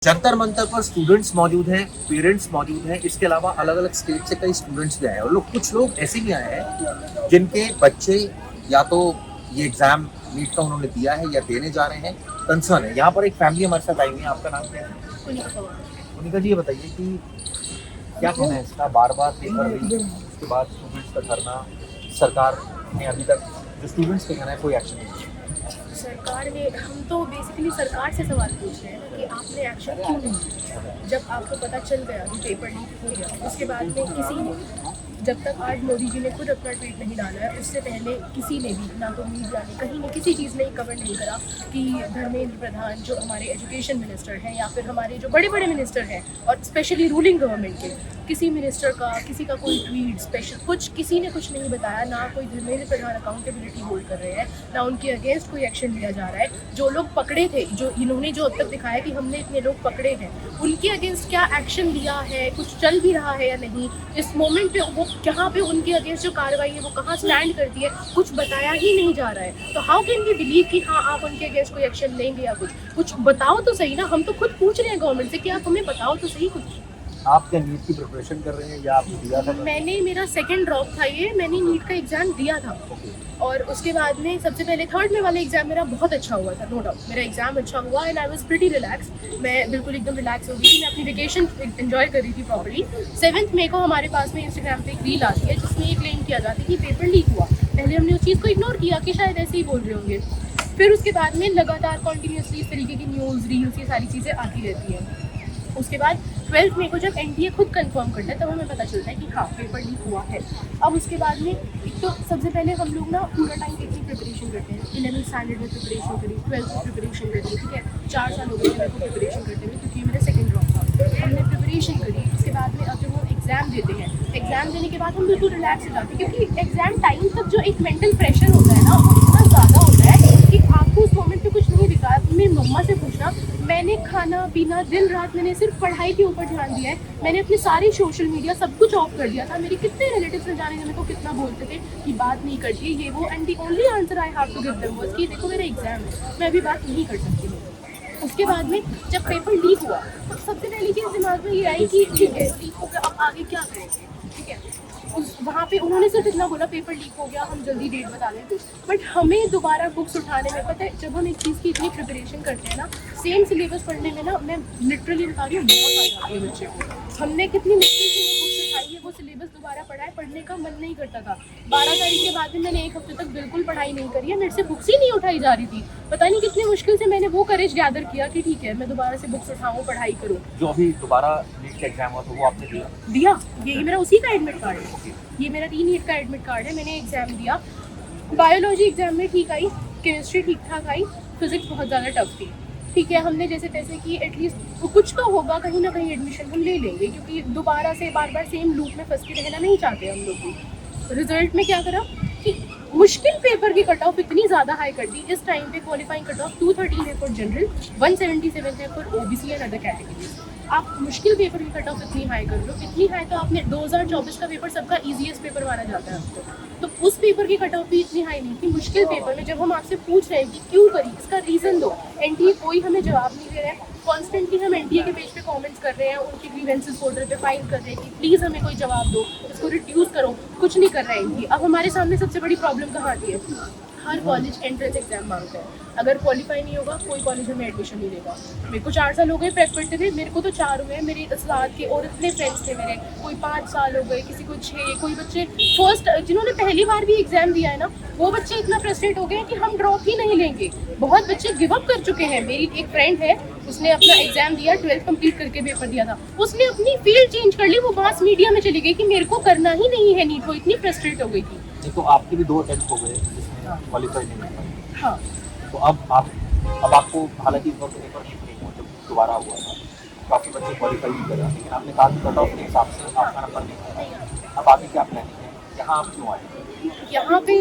जंतर मंतर पर स्टूडेंट्स मौजूद हैं, पेरेंट्स मौजूद हैं, इसके अलावा अलग अलग स्टेट से कई स्टूडेंट्स भी आए हैं और कुछ लोग ऐसे भी आए हैं जिनके बच्चे या तो ये एग्जाम नीट का उन्होंने दिया है या देने जा रहे हैं, कंसर्न है। यहाँ पर एक फैमिली हमारे साथ आई हुई है। आपका नाम क्या है? उनिका जी, ये बताइए कि क्या कहना है इसका, बार बार पेपर लीक, उसके बाद स्टूडेंट्स का धरना, सरकार ने अभी तक जो स्टूडेंट्स का कहना है कोई एक्शन नहीं लिया। सरकार ने, हम तो बेसिकली सरकार से सवाल पूछ रहे हैं कि आपने एक्शन क्यों नहीं लिया। जब आपको पता चल गया कि पेपर लीक हो गया, उसके बाद में किसी ने, जब तक आज मोदी जी ने खुद अपना ट्वीट नहीं डाला है, उससे पहले किसी ने भी, ना तो मीडिया ने कहीं ने किसी चीज़ में कवर नहीं करा कि धर्मेंद्र प्रधान जो हमारे एजुकेशन मिनिस्टर हैं या फिर हमारे जो बड़े बड़े मिनिस्टर हैं और स्पेशली रूलिंग गवर्नमेंट के किसी मिनिस्टर का, किसी का कोई ट्वीट स्पेशल कुछ, किसी ने कुछ नहीं बताया। ना कोई धर्मेंद्र प्रधान अकाउंटेबिलिटी होल्ड कर रहे हैं, ना उनके अगेंस्ट कोई एक्शन लिया जा रहा है। जो लोग पकड़े थे, जो इन्होंने जो अब तक दिखाया कि हमने इतने लोग पकड़े हैं, उनके अगेंस्ट क्या एक्शन लिया है, कुछ चल भी रहा है या नहीं, इस मोमेंट पे वो कहाँ पे उनके अगेंस्ट जो कार्रवाई है वो कहाँ स्टैंड करती है, कुछ बताया ही नहीं जा रहा है। तो हाउ कैन वी बिलीव कि हाँ आप उनके अगेंस्ट कोई एक्शन लेंगे या कुछ बताओ तो सही ना। हम तो खुद पूछ रहे हैं गवर्नमेंट से कि आप हमें बताओ तो सही कुछ। आप क्या नीट की प्रिपरेशन कर रहे हैं या आपने दिया था? मैंने, मेरा सेकंड ड्रॉप था ये, मैंने नीट का एग्ज़ाम दिया था और उसके बाद में सबसे पहले थर्ड में वाला एग्ज़ाम मेरा बहुत अच्छा हुआ था, नो डाउट मेरा एग्ज़ाम अच्छा हुआ and I was pretty relax. मैं बिल्कुल एकदम रिलैक्स हो गई थी, मैं अपनी वेकेशन एंजॉय कर रही थी प्रॉपर्ली। 7 मई को हमारे पास में इंस्टाग्राम पे एक रील आती है जिसमें ये क्लेम किया जाता है कि पेपर लीक हुआ। पहले हमने उस चीज़ को इग्नोर किया कि शायद ऐसे ही बोल रहे होंगे, फिर उसके बाद में लगातार कॉन्टीन्यूसली इस तरीके की न्यूज़ रील्स ये सारी चीज़ें आती रहती हैं। उसके बाद 12 मई को जब एनटीए खुद कंफर्म करता है तब हमें पता चलता है कि हाँ पेपर लीक हुआ है। अब उसके बाद में एक तो सबसे पहले हम लोग ना पूरा टाइम कितनी प्रिपरेशन करते हैं, 11th स्टैंडर्ड में प्रिपरेशन करी, 12th में प्रिपरेशन करी, ठीक है 4 साल हो गए मेरे को प्रिपरेशन करते हुए क्योंकि मेरा सेकंड ड्रॉप था। हमने प्रिपरेशन करी, उसके बाद में अब जब वो एग्ज़ाम देते हैं, एग्ज़ाम देने के बाद हम बिल्कुल रिलैक्स हो जाते हैं क्योंकि एग्ज़ाम टाइम तक जो एक मेंटल प्रेशर होता है ना वो इतना ज़्यादा होता है कि आपको उस मोमेंट पे कुछ नहीं दिखा। मेरी मम्मा से पूछना, मैंने खाना पीना दिन रात मैंने सिर्फ पढ़ाई के ऊपर ध्यान दिया है। मैंने अपने सारे सोशल मीडिया सब कुछ ऑफ कर दिया था। मेरे कितने रिलेटिव्स ने जाने मेरे को कितना बोलते थे कि बात नहीं करती ये वो, and the only answer I have to give them was कि देखो मेरा एग्जाम है, मैं अभी बात नहीं कर सकती हूँ। उसके बाद में जब पेपर लीक हुआ तो सबसे पहली चीज़ दिमाग में ये आई कि ठीक है लीक हो गया, अब आगे क्या करेंगे, ठीक है। वहाँ पे उन्होंने सिर्फ इतना बोला पेपर लीक हो गया, हम जल्दी डेट बता दें। बट हमें दोबारा बुक्स उठाने में, पता है जब हम एक चीज़ की इतनी प्रिपरेशन करते हैं ना, सेम सिलेबस पढ़ने में ना, मैं लिटरली बता रही हूँ बहुत आ जाती है बच्चे को। हमने कितनी मुश्किल से वो बुक्स उठाई है, वो सिलेबस दोबारा पढ़ा है, पढ़ने का मन नहीं करता था। 12 तारीख के बाद में मैंने 1 हफ्ते तक बिल्कुल पढ़ाई नहीं करी है, मेरे से बुक्स ही नहीं उठाई जा रही थी। पता नहीं कितनी मुश्किल से मैंने वो करेज गैदर किया कि ठीक है मैं दोबारा से बुक्स उठाऊँ, पढ़ाई करूँ। जो अभी दोबारा नीट का एग्जाम हुआ था वो आपने दिया, ये मेरा उसी का एडमिट कार्ड है, ये मेरा नीट का एडमिट कार्ड है। मैंने एग्ज़ाम दिया, बायोलॉजी एग्जाम में ठीक आई, केमिस्ट्री ठीक ठाक आई, फिजिक्स बहुत ज़्यादा टफ थी। ठीक है हमने जैसे तैसे कि एटलीस्ट कुछ तो होगा, कहीं ना कहीं एडमिशन हम ले लेंगे क्योंकि दोबारा से बार बार सेम लूप में फंस के रहना नहीं चाहते हम लोग भी। रिजल्ट में क्या करा कि मुश्किल पेपर की कट ऑफ इतनी ज़्यादा हाई कर दी। इस टाइम पे क्वालिफाइंग कट ऑफ 213 है फॉर जनरल, 177 है for OBC and other categories. आप मुश्किल पेपर की कट ऑफ इतनी हाई कर लो, इतनी हाई तो आपने 2024 का पेपर सबका ईजीएस्ट पेपर माना जाता है आपको, तो उस पेपर की कट ऑफ भी इतनी हाई नहीं थी। मुश्किल पेपर में जब हम आपसे पूछ रहे हैं कि क्यों करी, इसका रीज़न दो, एनटीए कोई हमें जवाब नहीं दे रहा है। कॉन्स्टेंटली हम एनटीए के पेज पे कमेंट्स कर रहे हैं, उनके ग्रीवेंसेस फोल्डर पे फाइल कर रहे हैं कि प्लीज़ हमें कोई जवाब दो, इसको रिड्यूस करो, कुछ नहीं कर रहा है एनटीए। अब हमारे सामने सबसे बड़ी प्रॉब्लम कहाँ आती है, हर कॉलेज एंट्रेंस एग्जाम मांगता है, अगर क्वालिफाई नहीं होगा कोई कॉलेज हमें एडमिशन नहीं देगा। मेरे को 4 साल हो गए प्रेप करते हुए, मेरे को तो 4 हुए, मेरे साथ के और इतने फ्रेंड्स थे मेरे, कोई 5 साल हो गए, किसी को 6, कोई बच्चे फर्स्ट जिन्होंने पहली बार भी एग्जाम दिया है ना, वो बच्चे इतना फ्रस्ट्रेट हो गए कि हम ड्रॉप ही नहीं लेंगे। बहुत बच्चे गिव अप कर चुके हैं। मेरी एक फ्रेंड है, उसने अपना एग्जाम दिया, 12th कंप्लीट करके पेपर दिया था, उसने अपनी फील्ड चेंज कर ली, वो मास मीडिया में चली गई कि मेरे को करना ही नहीं है नीट, वो इतनी फ्रस्ट्रेट हो गई थी। तो आपके भी 2 अटेम्प्ट हो गए जिसमें क्वालिफाई नहीं हो पाए। हाँ, तो अब आपको, हालांकि इस वक्त पेपर लीक नहीं हुआ, जब दोबारा हुआ था काफ़ी बच्चे क्वालिफाई नहीं कर रहे, लेकिन आपने कहा कि कट ऑफ के हिसाब से आपका नंबर नहीं आया। अब आगे क्या प्लानिंग है, यहाँ आप क्यों आए? यहाँ पे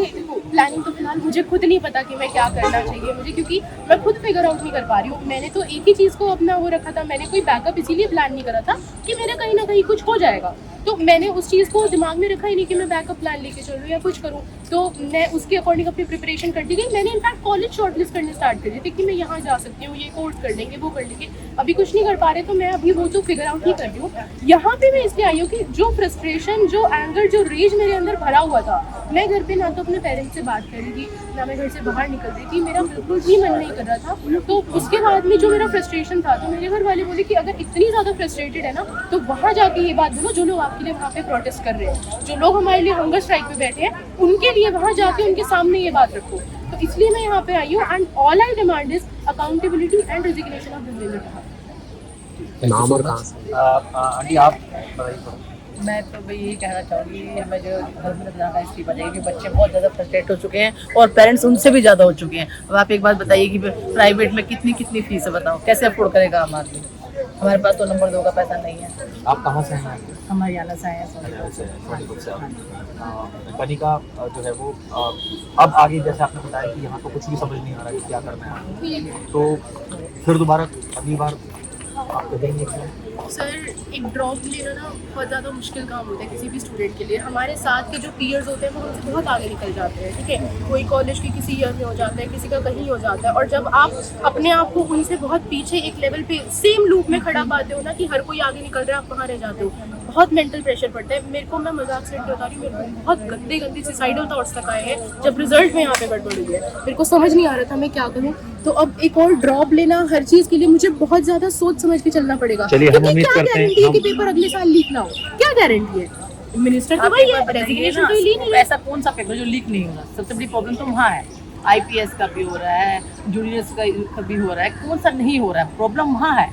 प्लानिंग तो फिलहाल मुझे खुद नहीं पता कि मैं क्या करना चाहिए मुझे, क्योंकि मैं खुद फिगर आउट नहीं कर पा रही हूँ। मैंने तो एक ही चीज़ को अपना वो रखा था, मैंने कोई बैकअप इसीलिए प्लान नहीं करा था कि मेरा कहीं ना कहीं कुछ हो जाएगा, तो मैंने उस चीज़ को दिमाग में रखा ही नहीं कि मैं बैकअप प्लान लेके चलूँ या कुछ करूँ। तो मैं उसके अकॉर्डिंग अपनी प्रिपरेशन करती गई। मैंने इनफैक्ट कॉलेज शॉर्टलिस्ट करने स्टार्ट कर दी थी कि मैं यहाँ जा सकती हूँ, ये कोर्स कर लेंगे, वो कर लेंगे। अभी कुछ नहीं कर पा रहे तो मैं अभी वो तो फिगर आउट ही कर रही हूँ। यहाँ पे मैं इसलिए आई हूँ कि जो फ्रस्ट्रेशन, जो एंगर, जो रेज मेरे अंदर भरा हुआ था, मैं घर पे ना तो अपने पेरेंट्स से बात कर रही थी, ना मैं घर से बाहर निकल रही थी, मेरा बिल्कुल भी मन नहीं कर रहा था। तो उसके बाद में जो मेरा फ्रस्ट्रेशन था, तो मेरे घर वाले बोले कि अगर इतनी ज़्यादा फ्रस्ट्रेटेड है ना तो वहाँ जाके ये बात बोलो जो लोग आपके लिए वहाँ पे प्रोटेस्ट कर रहे हैं, जो लोग हमारे लिए हंगर स्ट्राइक पे बैठे हैं, उनके लिए वहाँ जाके उनके सामने ये बात रखो। तो इसलिए मैं यहाँ पे आई हूँ and all I demand is accountability and resignation of this. नाम और कहाँ से? आंटी आप बताइए। मैं तो भाई यही कहना चाहूँगी, मैं जो धर्मेंद्र प्रधान का इस्तीफा चाहिए कि बच्चे बहुत ज़्यादा फ्रस्ट्रेट हो चुके हैं और पेरेंट्स उनसे भी ज़्यादा हो चुके हैं। अब आप एक बात बताइए कि प्राइवेट में कितनी कितनी फीस है, बताओ कैसे अफोर्ड करेगा आम आदमी? हमारे पास तो नंबर 2 का पैसा नहीं है। आप कहाँ से हैं? हम हरियाणा से आए हैं, सोनीपत से। कनिका जो है वो अब आगे जैसे आपने बताया कि यहाँ तो कुछ भी समझ नहीं आ रहा कि क्या करना है, तो फिर दोबारा अगली बार आप देंगे क्या? सर, एक ड्रॉप लेना ना बहुत ज़्यादा मुश्किल काम होता है किसी भी स्टूडेंट के लिए। हमारे साथ के जो पीयर्स होते हैं वो हमसे बहुत आगे निकल जाते हैं, ठीक है। कोई कॉलेज के किसी ईयर में हो जाता है, किसी का कहीं हो जाता है, और जब आप अपने आप को उनसे बहुत पीछे एक लेवल पे सेम लूप में खड़ा पाते हो ना कि हर कोई आगे निकल रहा है, आप कहाँ रह जाते हो, बहुत मेंटल प्रेशर पड़ता है। मेरे को, मैं मजाक से बता रही हूँ, मेरे को बहुत गंदे गंदे सुसाइडल थॉट्स तक आए हैं जब रिजल्ट में यहाँ पे गड़बड़ हुई है। मेरे को समझ नहीं आ रहा था मैं क्या करूँ। तो अब एक और ड्रॉप लेना, हर चीज़ के लिए मुझे बहुत ज़्यादा सोच समझ के चलना पड़ेगा। चलिए, हम उम्मीद क्या करते हैं गारंटी है कि पेपर अगले साल लीक ना हो? क्या गारंटी है? मिनिस्टर तो वही है, रेजिग्नेशन तो ली नहीं है। ऐसा कौन सा पेपर जो लीक नहीं हो रहा? सबसे बड़ी प्रॉब्लम तो वहाँ है। IPS का भी हो रहा है, जूनियर्स का भी हो रहा है, कौन सा नहीं हो रहा है? प्रॉब्लम वहाँ है।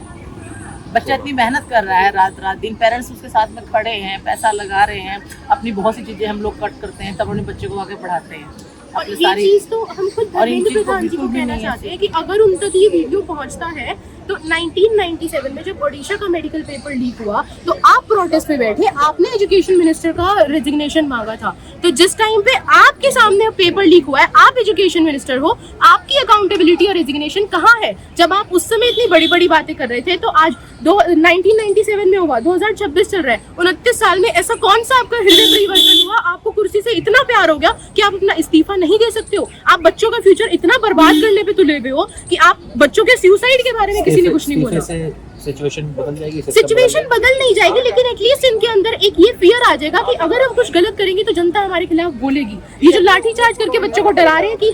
बच्चा इतनी मेहनत कर रहा है, रात रात दिन, पेरेंट्स उसके साथ में खड़े हैं, पैसा लगा रहे हैं, अपनी बहुत सी चीज़ें हम लोग कट करते हैं, तब अपने बच्चे को आगे पढ़ाते हैं। और ये चीज़ तो हम खुद धर्मेंद्र प्रधान जी को कहना चाहते हैं कि अगर उन तक ये वीडियो पहुंचता है तो 1997 में जब ओडिशा का मेडिकल पेपर लीक हुआ तो आप प्रोटेस्ट पे बैठे, आपने एजुकेशन मिनिस्टर का रेजिग्नेशन मांगा था। तो जिस टाइम पे आपके सामने पेपर लीक हुआ है, आप एजुकेशन मिनिस्टर हो, आपकी अकाउंटेबिलिटी और रेजिग्नेशन कहाँ है? जब आप उस समय इतनी बड़ी बड़ी बातें कर रहे थे, तो आज 1997 में हुआ, 2026 चल रहा है, 29 साल में ऐसा कौन सा आपका हृदय परिवर्तन हुआ, आपको कुर्सी से इतना प्यार हो गया कि आप अपना इस्तीफा नहीं दे सकते हो? आप बच्चों का फ्यूचर इतना बर्बाद करने पे तुले हुए हो कि आप बच्चों के सुसाइड के बारे में किसी ने कुछ नहीं बोला। सिचुएशन बदल जाएगी, सिचुएशन बदल नहीं जाएगी, लेकिन एटलीस्ट इनके अंदर एक ये फियर आ जाएगा कि अगर हम कुछ गलत करेंगे तो जनता हमारे खिलाफ बोलेगी। ये जो लाठी चार्ज करके बच्चों को डरा रहे हैं कि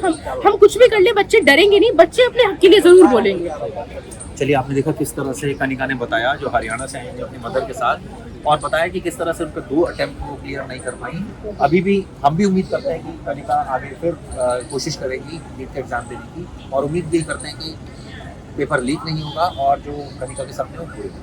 हम कुछ भी कर ले, बच्चे डरेंगे नहीं, बच्चे अपने हक के लिए जरूर बोलेंगे। चलिए, आपने देखा किस तरह से कनिका ने बताया, जो हरियाणा से आएंगे अपनी मदर के साथ, और बताया कि किस तरह से उनके 2 अटेम्प्ट वो क्लियर नहीं कर पाई। अभी भी हम भी उम्मीद करते हैं कि कनिका आगे फिर कोशिश करेगी नीट का एग्जाम देने की, और उम्मीद भी करते हैं कि पेपर लीक नहीं होगा और जो कनिका के सपने वो पूरे होंगे।